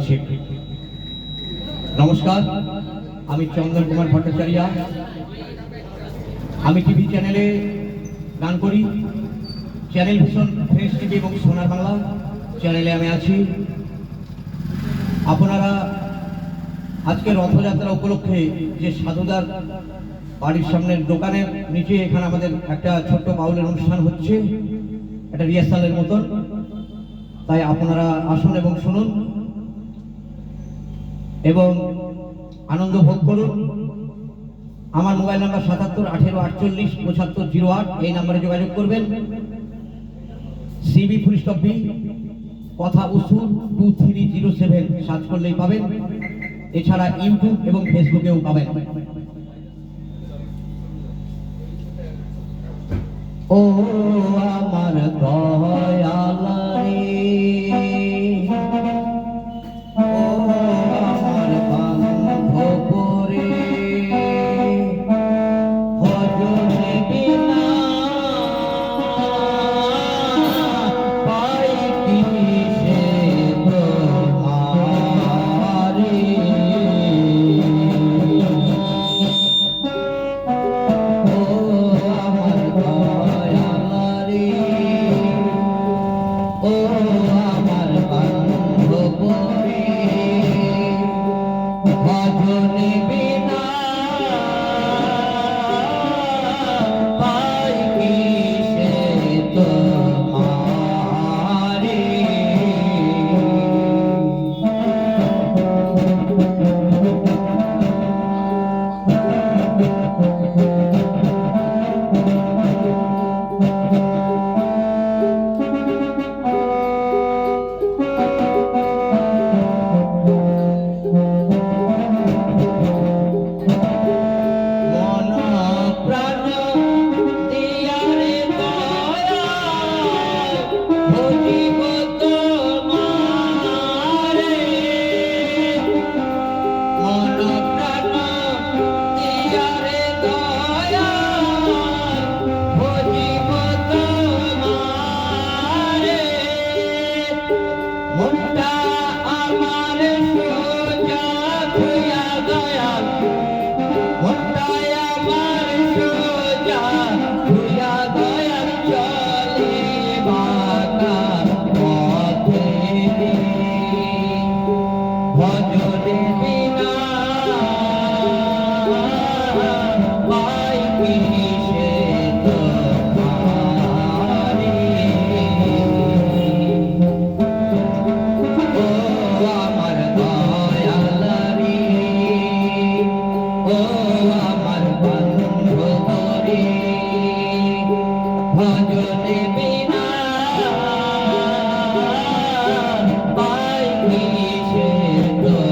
হচ্ছে। নমস্কার, আমি চন্দন কুমার ভট্টাচার্য। আমি টিভি চ্যানেলে গান করি, চ্যানেল ভীষণ ফ্রেশ টিভি এবং সোনার বাংলা চ্যানেলে আমি আছি। আপনারা আজকে রথযাত্রা উপলক্ষে যে সাধুদার বাড়ির সামনের দোকানের নিচে এখানে আমাদের একটা ছোট্ট বাউলের অনুষ্ঠান হচ্ছে, একটা রিহার্সালের মতন, তাই আপনারা আসুন এবং শুনুন এবং আনন্দ ভোগ করুন। আমার মোবাইল নাম্বার 77 18 48 75 08, এই নাম্বারে যোগাযোগ করবেন। CB_B কথা উসুর 2307 সার্চ করলেই পাবেন। এছাড়া ইউটিউব এবং ফেসবুকেও পাবেন। ও আমার দয়াল রে, ও আমার বান্ধব রে, ভজনে বিনা পাই কিসে তোমারে। ও আমার দয়াল রে, ও আমার বান্ধব রে, ভজনে বিনা পাই কিসে তোমারে। মন প্রাণ দিয়া রে দয়া, ভজিব তোমারে। মন প্রাণ দিয়া রে দয়া, ভজিব তোমারে। মনটা আমার সোজা ধুইয়া দয়াল, মনটাই আমার সোজা ধুইয়া দয়াল, চলিবাকা পথে ভজনে বিনা পাই কিসে তোমারে। ও আমার দয়াল রে, ও আমার বান্ধব রে, ভজনে বিনা পাই কিসে তোমারে।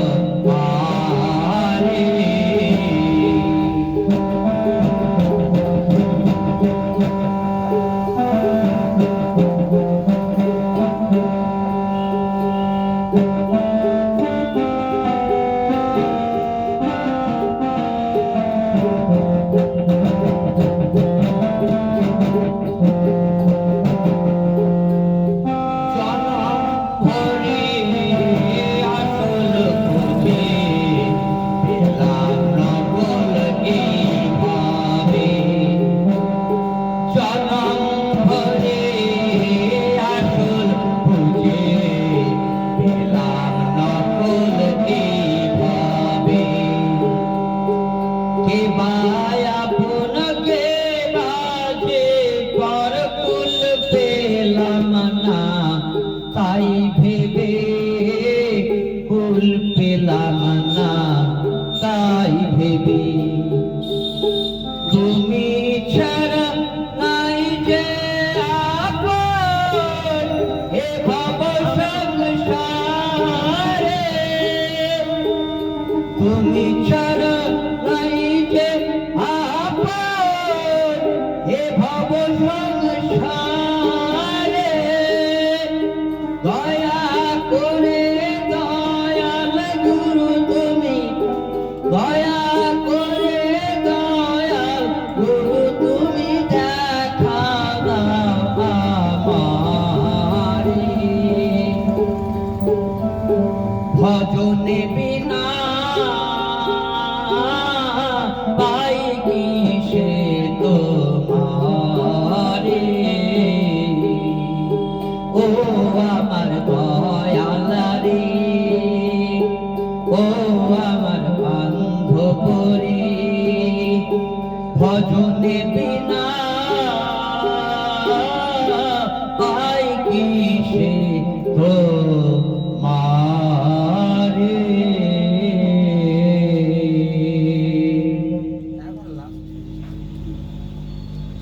সেই